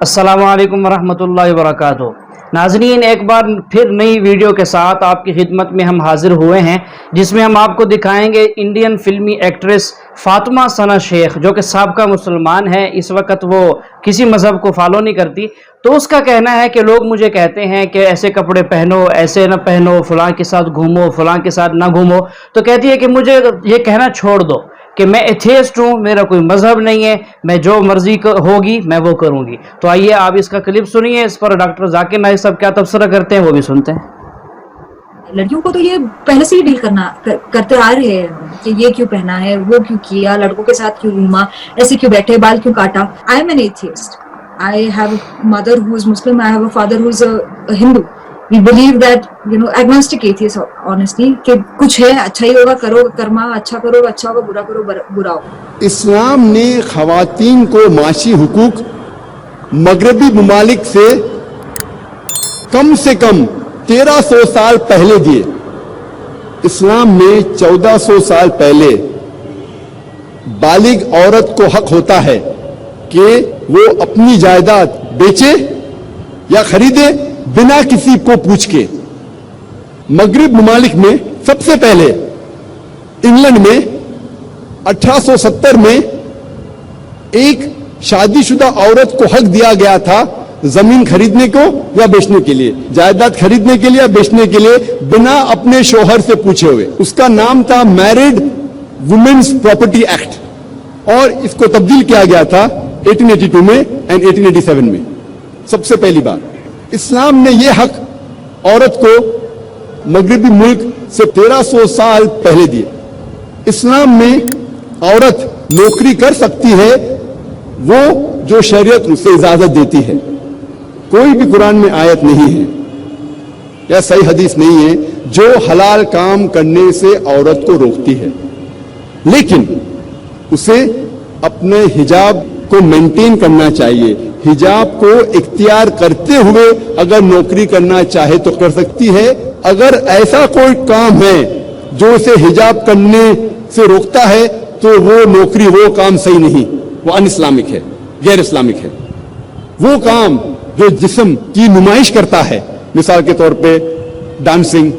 السلام علیکم ورحمۃ اللہ وبرکاتہ۔ ناظرین، ایک بار پھر نئی ویڈیو کے ساتھ آپ کی خدمت میں ہم حاضر ہوئے ہیں، جس میں ہم آپ کو دکھائیں گے انڈین فلمی ایکٹریس فاطمہ ثنا شیخ، جو کہ سابقہ مسلمان ہے۔ اس وقت وہ کسی مذہب کو فالو نہیں کرتی، تو اس کا کہنا ہے کہ لوگ مجھے کہتے ہیں کہ ایسے کپڑے پہنو، ایسے نہ پہنو، فلاں کے ساتھ گھومو، فلاں کے ساتھ نہ گھومو۔ تو کہتی ہے کہ مجھے یہ کہنا چھوڑ دو کہ میں ایتھیسٹ ہوں، میرا کوئی مذہب نہیں ہے، میں جو مرضی ہوگی میں وہ کروں گی۔ تو آئیے آپ اس کا کلپ سنیے، اس پر ڈاکٹر ذاکر نائک صاحب کیا تبصرہ کرتے ہیں وہ بھی سنتے ہیں۔ لڑکیوں کو تو یہ پہلے سے ہی ڈیل کرتے آ رہے ہیں کہ یہ کیوں پہنا ہے، وہ کیوں کیا، لڑکوں کے ساتھ کیوں گھوما، ایسے کیوں بیٹھے، بال کیوں کاٹا۔ I am an atheist, I have a mother who is Muslim, I have a father who is a Hindu. We believe that, agnostic atheist honestly, کہ کچھ ہے اچھا ہی ہوگا، کرو کرما، اچھا کرو اچھا ہوگا، برا کرو برا ہوگا۔ اسلام نے خواتین کو معاشی حقوق مغربی ممالک سے کم 1300 سال پہلے دیے۔ اسلام میں 1400 سال پہلے بالغ عورت کو حق ہوتا ہے کہ وہ اپنی جائیداد بیچے یا خریدے بنا کسی کو پوچھ کے۔ مغرب ممالک میں سب سے پہلے انگلینڈ میں 1870 میں ایک شادی شدہ عورت کو حق دیا گیا تھا زمین خریدنے کو یا بیچنے کے لیے، جائیداد خریدنے کے لیے یا بیچنے کے لیے، بنا اپنے شوہر سے پوچھے ہوئے۔ اس کا نام تھا میرڈ وومنز پراپرٹی ایکٹ، اور اس کو تبدیل کیا گیا تھا 1882 میں اینڈ 1887 میں۔ سب سے پہلی بار اسلام نے یہ حق عورت کو مغربی ملک سے 1300 سال پہلے دیے۔ اسلام میں عورت نوکری کر سکتی ہے وہ جو شریعت اسے اجازت دیتی ہے۔ کوئی بھی قرآن میں آیت نہیں ہے یا صحیح حدیث نہیں ہے جو حلال کام کرنے سے عورت کو روکتی ہے، لیکن اسے اپنے حجاب کو مینٹین کرنا چاہیے۔ حجاب کو اختیار کرتے ہوئے اگر نوکری کرنا چاہے تو کر سکتی ہے۔ اگر ایسا کوئی کام ہے جو اسے حجاب کرنے سے روکتا ہے تو وہ نوکری، وہ کام صحیح نہیں، وہ ان اسلامک ہے، غیر اسلامک ہے۔ وہ کام جو جسم کی نمائش کرتا ہے، مثال کے طور پہ ڈانسنگ،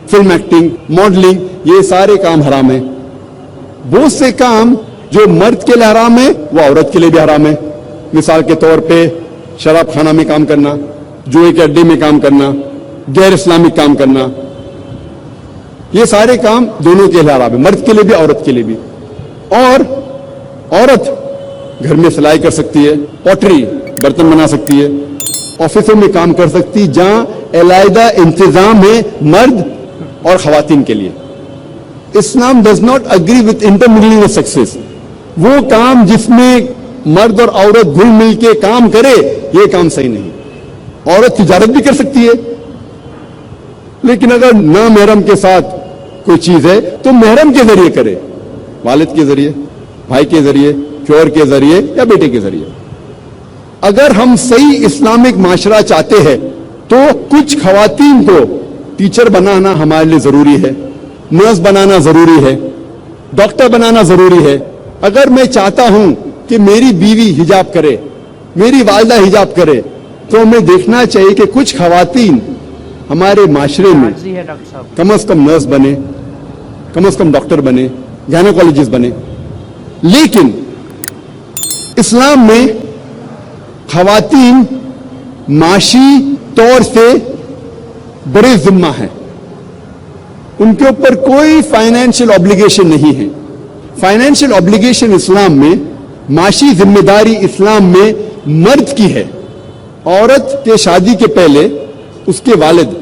فلم ایکٹنگ، ماڈلنگ، یہ سارے کام حرام ہیں۔ بہت سے کام جو مرد کے لیے حرام ہے وہ عورت کے لیے بھی حرام ہے۔ مثال کے طور پہ شراب خانہ میں کام کرنا، جوئے کے اڈے میں کام کرنا، غیر اسلامک کام کرنا، یہ سارے کام دونوں کے لیے حرام ہے، مرد کے لیے بھی عورت کے لیے بھی۔ اور عورت گھر میں سلائی کر سکتی ہے، پوٹری برتن بنا سکتی ہے، آفسوں میں کام کر سکتی جہاں علیحدہ انتظام ہے مرد اور خواتین کے لیے۔ Islam does not agree with intermingling of sexes. وہ کام جس میں مرد اور عورت گھل مل کے کام کرے، یہ کام صحیح نہیں۔ عورت تجارت بھی کر سکتی ہے، لیکن اگر نامحرم کے ساتھ کوئی چیز ہے تو محرم کے ذریعے کرے، والد کے ذریعے، بھائی کے ذریعے، شوہر کے ذریعے یا بیٹے کے ذریعے۔ اگر ہم صحیح اسلامک معاشرہ چاہتے ہیں تو کچھ خواتین کو ٹیچر بنانا ہمارے لیے ضروری ہے، نرس بنانا ضروری ہے، ڈاکٹر بنانا ضروری ہے۔ اگر میں چاہتا ہوں کہ میری بیوی حجاب کرے، میری والدہ حجاب کرے، تو ہمیں دیکھنا چاہیے کہ کچھ خواتین ہمارے معاشرے میں کم از کم نرس بنے، کم از کم ڈاکٹر بنے، گائنیکولوجسٹ بنے۔ لیکن اسلام میں خواتین معاشی طور سے بڑے ذمہ ہیں، ان کے اوپر کوئی فائنینشیل obligation نہیں ہے۔ فائنینشیل obligation اسلام میں، معاشی ذمہ داری اسلام میں مرد کی ہے۔ عورت کے شادی کے پہلے اس کے والد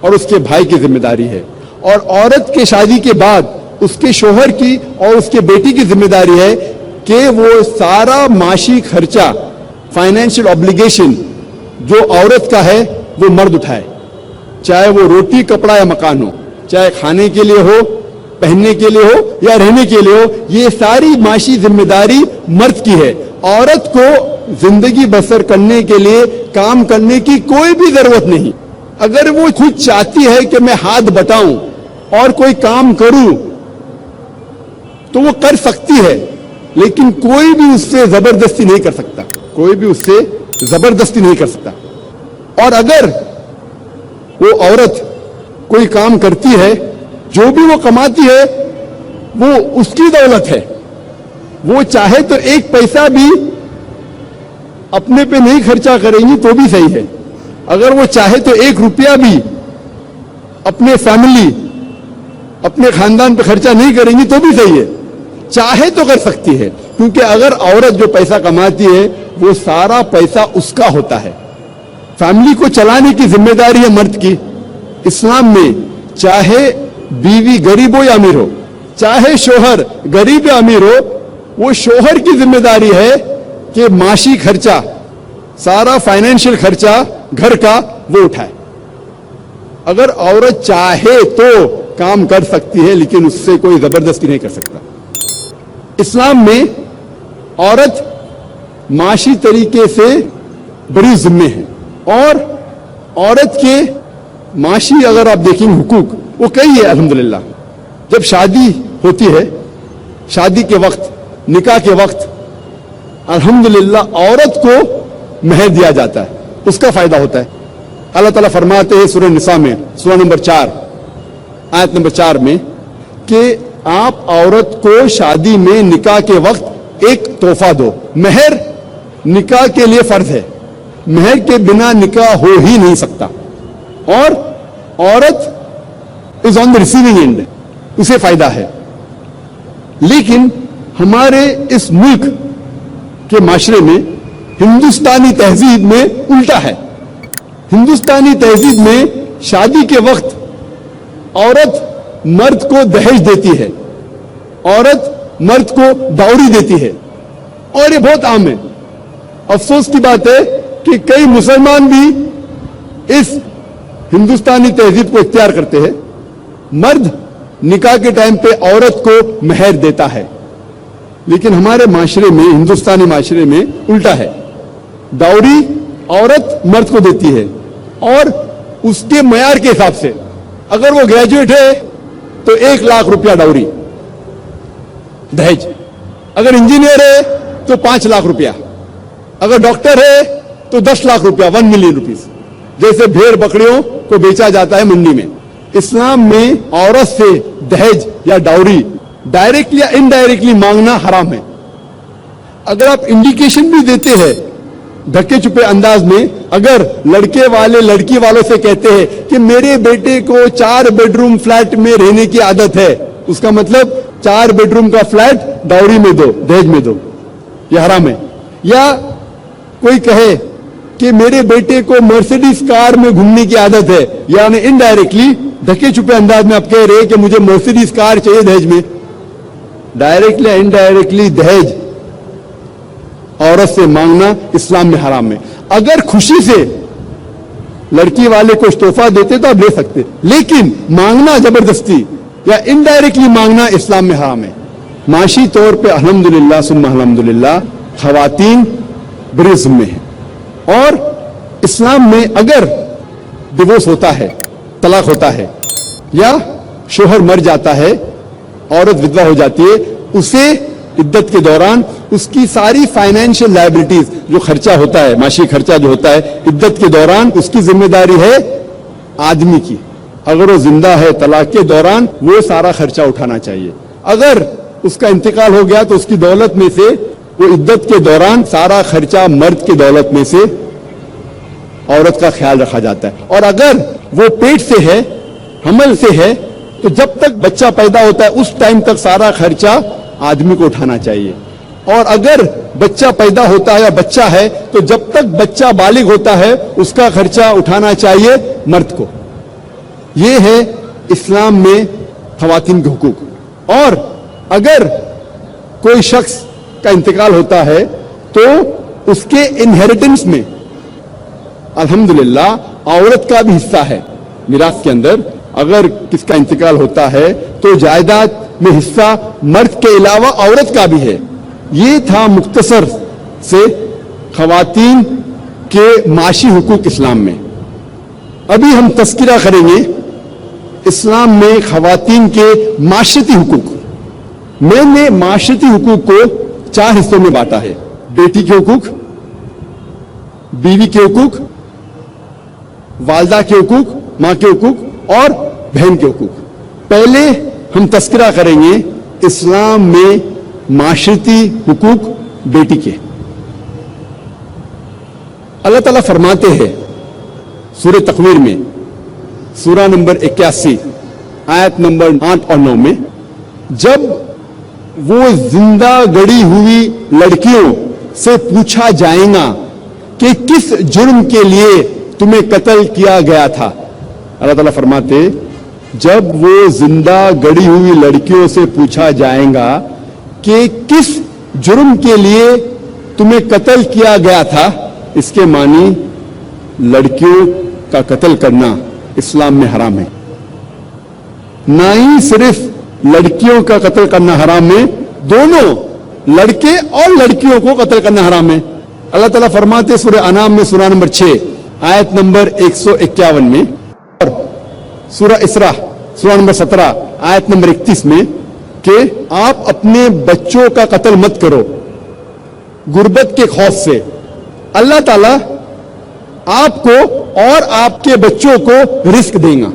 اور اس کے بھائی کی ذمہ داری ہے، اور عورت کے شادی کے بعد اس کے شوہر کی اور اس کے بیٹی کی ذمہ داری ہے کہ وہ سارا معاشی خرچہ، فائنینشیل obligation جو عورت کا ہے وہ مرد اٹھائے، چاہے وہ روٹی کپڑا یا مکان ہو، چاہے کھانے کے لیے ہو، پہننے کے لیے ہو یا رہنے کے لیے ہو، یہ ساری معاشی ذمہ داری مرد کی ہے۔ عورت کو زندگی بسر کرنے کے لیے کام کرنے کی کوئی بھی ضرورت نہیں۔ اگر وہ خود چاہتی ہے کہ میں ہاتھ بٹاؤں اور کوئی کام کروں تو وہ کر سکتی ہے، لیکن کوئی بھی اس سے زبردستی نہیں کر سکتا، کوئی بھی اس سے जबरदस्ती नहीं कर सकता। और अगर वो औरत कोई काम करती है, जो भी वो कमाती है वो उसकी दौलत है, वो चाहे तो एक पैसा भी अपने पे नहीं खर्चा करेंगी तो भी सही है, अगर वो चाहे तो एक रुपया भी अपने फैमिली, अपने खानदान पे खर्चा नहीं करेंगी तो भी सही है, चाहे तो कर सकती है। क्योंकि अगर औरत जो पैसा कमाती है वो सारा पैसा उसका होता है, फैमिली को चलाने की जिम्मेदारी है मर्द की। इस्लाम में चाहे बीवी गरीब हो या अमीर हो, चाहे शोहर गरीब या अमीर हो, वो शोहर की जिम्मेदारी है कि माशी खर्चा, सारा फाइनेंशियल खर्चा घर का वो उठाए। अगर औरत चाहे तो काम कर सकती है, लेकिन उससे कोई जबरदस्ती नहीं कर सकता। इस्लाम में औरत माशी तरीके से बड़ी जिम्मे है, और औरत के माशी अगर आप देखेंगे हुकूक वो कई है अल्हम्दुलिल्लाह। जब शादी होती है, शादी के वक्त, निकाह के वक्त अल्हम्दुलिल्लाह औरत को महर दिया जाता है, उसका फायदा होता है। अल्लाह ताला फरमाते हैं सूरह निसा में, सूरह नंबर 4 आयत नंबर 4 में कि आप औरत को शादी में निकाह के वक्त एक तोहफा दो। महर निकाह के लिए फर्ज है, महर के बिना निकाह हो ही नहीं सकता, और औरत is on the receiving end, उसे फायदा है। लेकिन हमारे इस मुल्क के माशरे में, हिंदुस्तानी तहजीब में उल्टा है। हिंदुस्तानी तहजीब में शादी के वक्त औरत मर्द को दहेज देती है, औरत मर्द को डाउरी देती है, और ये बहुत आम है। अफसोस की बात है कि कई मुसलमान भी इस हिंदुस्तानी तहजीब को इख्तियार करते हैं। मर्द निकाह के टाइम पे औरत को महर देता है, लेकिन हमारे माशरे में, हिंदुस्तानी माशरे में उल्टा है। डाउरी औरत मर्द को देती है, और उसके मयार के हिसाब से अगर वो ग्रेजुएट है तो 1 लाख रुपया डाउरी दहेज, अगर इंजीनियर है तो 5 लाख रुपया, अगर डॉक्टर है तो 10 लाख रुपया, 1 मिलियन रुपीस, जैसे भेड़ बकरियों को बेचा जाता है मंडी में। इस्लाम में औरत से दहेज या डाउरी डायरेक्टली या इनडायरेक्टली मांगना हराम है। अगर आप इंडिकेशन भी देते हैं धक्के चुपे अंदाज में, अगर लड़के वाले लड़की वालों से कहते हैं कि मेरे बेटे को 4 बेडरूम फ्लैट में रहने की आदत है, उसका मतलब 4 बेडरूम का फ्लैट डाउरी में दो, दहेज में दो, यह हराम है। या कोई कहे कि मेरे बेटे को मर्सिडीज कार में घूमने की आदत है, यानी इनडायरेक्टली धक्के छुपे अंदाज में आप कह रहे हैं कि मुझे मर्सिडीज कार चाहिए दहेज में। डायरेक्टली इनडायरेक्टली दहेज औरत से मांगना इस्लाम में हराम है। अगर खुशी से लड़की वाले को तोहफा देते तो आप ले सकते, लेकिन मांगना जबरदस्ती या इनडायरेक्टली मांगना इस्लाम में हराम है। माशी तौर पे अल्हम्दुलिल्लाह सुम्मा अल्हम्दुलिल्लाह खवातीन बड़े जिम्मे हैं, और इस्लाम में अगर डिवोर्स होता है, तलाक होता है, या शोहर मर जाता है, औरत विधवा हो जाती है, उसे इद्दत के दौरान उसकी सारी फाइनेंशियल लायबिलिटीज, जो खर्चा होता है, माशी खर्चा जो होता है, इद्दत के दौरान उसकी जिम्मेदारी है आदमी की। अगर वो जिंदा है तलाक के दौरान वो सारा खर्चा उठाना चाहिए। अगर उसका इंतकाल हो गया तो उसकी दौलत में से वो इद्दत के दौरान सारा खर्चा मर्द की दौलत में से औरत का ख्याल रखा जाता है। और अगर वो पेट से है, हमल से है, तो जब तक बच्चा पैदा होता है उस टाइम तक सारा खर्चा आदमी को उठाना चाहिए। और अगर बच्चा पैदा होता है या बच्चा है तो जब तक बच्चा बालिग होता है उसका खर्चा उठाना चाहिए मर्द को। यह है इस्लाम में खवातीन के हुकूक। और अगर कोई शख्स का इंतकाल होता है तो उसके इनहेरिटेंस में अल्हम्दुलिल्लाह औरत का भी हिस्सा है। मिरास के अंदर अगर किसका इंतकाल होता है तो जायदाद में हिस्सा मर्द के अलावा औरत का भी है। ये था मुख्तसर से खवातीन के माशी हुकूक इस्लाम में। अभी हम तस्किरा करेंगे इस्लाम में खवातीन के माशरती हुकूक। मैंने माशरती हुकूक को 4 हिस्सों में बांटा है। बेटी के हुकूक, बीवी के हुकूक, वालदा के हुकूक, मां के हुकूक और बहन के हुकूक। पहले हम तस्करा करेंगे इस्लाम में माशरती हुकूक बेटी के। अल्लाह ताला फरमाते हैं सूरह तकवीर में, सूरा नंबर 81 आयत नंबर 8 और 9 में, जब वो जिंदा गड़ी हुई लड़कियों से पूछा जाएगा कि किस जुर्म के लिए तुम्हें कत्ल किया गया था, अल्लाह ताला फरमाते जब वो जिंदा गड़ी हुई लड़कियों से पूछा जाएगा कि किस जुर्म के लिए तुम्हें कत्ल किया गया था, इसके मानी लड़कियों का कत्ल करना इस्लाम में हराम है। ना ही सिर्फ लड़कियों का कत्ल करना हराम है, दोनों लड़के और लड़कियों को कत्ल करना हराम है। अल्लाह ताला फरमाते सूरह अनाम में सूरा नंबर 6 आयत नंबर 151 में और सूरह इसरा सूरा नंबर 17 आयत नंबर 31 में कि आप अपने बच्चों का कत्ल मत करो गुर्बत के खौफ से। अल्लाह ताला आपको और आपके बच्चों को रिस्क देगा।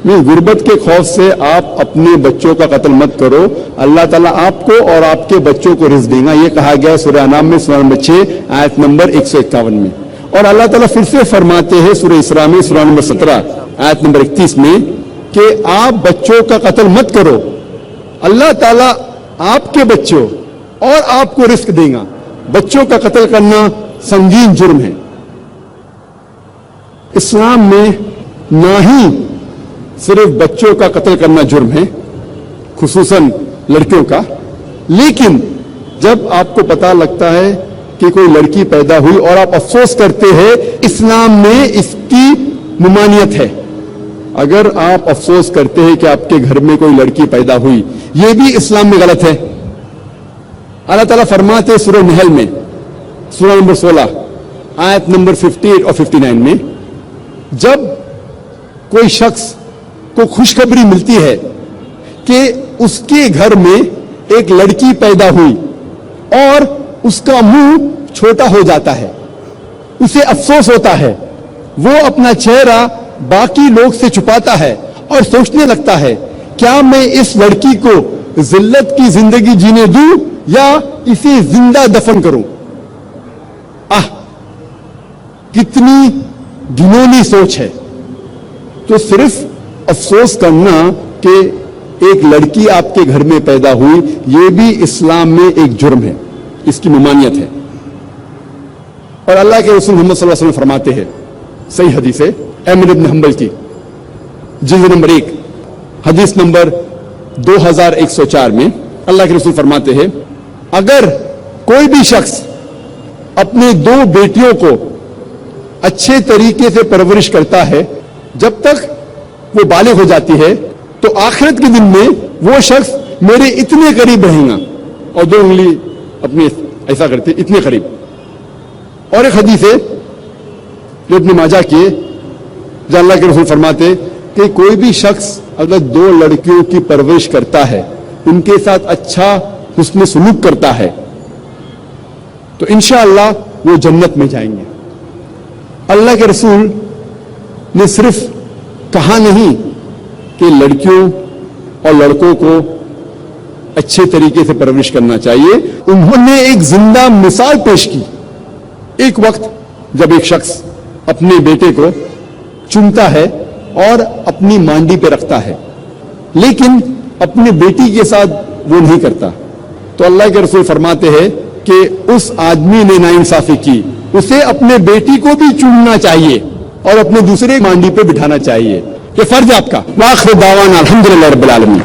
नहीं, गुर्बत के खौफ से आप अपने बच्चों का कत्ल मत करो, अल्लाह ताला आपको और आपके बच्चों को रिस्क देगा। यह कहा गया सूरह अनाम में सूरा नंबर 6 आयत नंबर 151 में। और अल्लाह ताला फिर से फरमाते हैं सूरह इसरा में सूरा नंबर 17 आयत नंबर 31 में कि आप बच्चों का कत्ल मत करो, अल्लाह ताला आपके बच्चों और आपको रिस्क देगा। बच्चों का कत्ल करना संगीन जुर्म है। इस्लाम में ना ही सिर्फ बच्चों का कत्ल करना जुर्म है, खुसूसन लड़कियों का, लेकिन जब आपको पता लगता है कि कोई लड़की पैदा हुई और आप अफसोस करते हैं, इस्लाम में इसकी मुमानियत है। अगर आप अफसोस करते हैं कि आपके घर में कोई लड़की पैदा हुई, यह भी इस्लाम में गलत है। अल्लाह ताला फरमाते सूरह नहल में सूरा नंबर 16 आयत नंबर 58 और 59 में, जब कोई शख्स को खुशखबरी मिलती है कि उसके घर में एक लड़की पैदा हुई और उसका मुंह छोटा हो जाता है, उसे अफसोस होता है, वो अपना चेहरा बाकी लोग से छुपाता है और सोचने लगता है क्या मैं इस लड़की को जिल्लत की जिंदगी जीने दूं या इसे जिंदा दफन करूं। आह, कितनी घिनौनी सोच है। तो सिर्फ अफसोस करना कि एक लड़की आपके घर में पैदा हुई, यह भी इस्लाम में एक जुर्म है, इसकी मुमानियत है। और अल्लाह के रसूल मोहम्मद सल्लल्लाहु अलैहि वसल्लम फरमाते हैं, सही हदीस है अहमद इब्न हंबल की, जिल्द नंबर 1 हदीस नंबर 2104 में अल्लाह के रसूल फरमाते हैं, अगर कोई भी शख्स अपने 2 बेटियों को अच्छे तरीके से परवरिश करता है जब तक वो बालिग हो जाती है, तो आखिरत के दिन में वो शख्स मेरे इतने करीब रहेगा, और 2 उंगली अपनी ऐसा करते इतने करीब। और एक हदीस है जो इब्न माजा की, जहाँ अल्लाह के रसूल फरमाते कि कोई भी शख्स अगर 2 लड़कियों की परवरिश करता है, उनके साथ अच्छा हुस्न सुलूक करता है, तो इंशाअल्लाह वो जन्नत में जाएंगे। अल्लाह के रसूल ने सिर्फ कहा नहीं कि लड़कियों और लड़कों को अच्छे तरीके से परवरिश करना चाहिए, उन्होंने एक जिंदा मिसाल पेश की। एक वक्त जब एक शख्स अपने बेटे को चूमता है और अपनी मांडी पे रखता है, लेकिन अपनी बेटी के साथ वो नहीं करता, तो अल्लाह के रसूल फरमाते हैं कि उस आदमी ने नाइंसाफी की, उसे अपने बेटी को भी चूमना चाहिए और अपने दूसरे मांडी पे बिठाना चाहिए। ये फर्ज है आपका। वाखिर दावाना अल्हम्दुलिल्लाह रब्बिल आलमीन।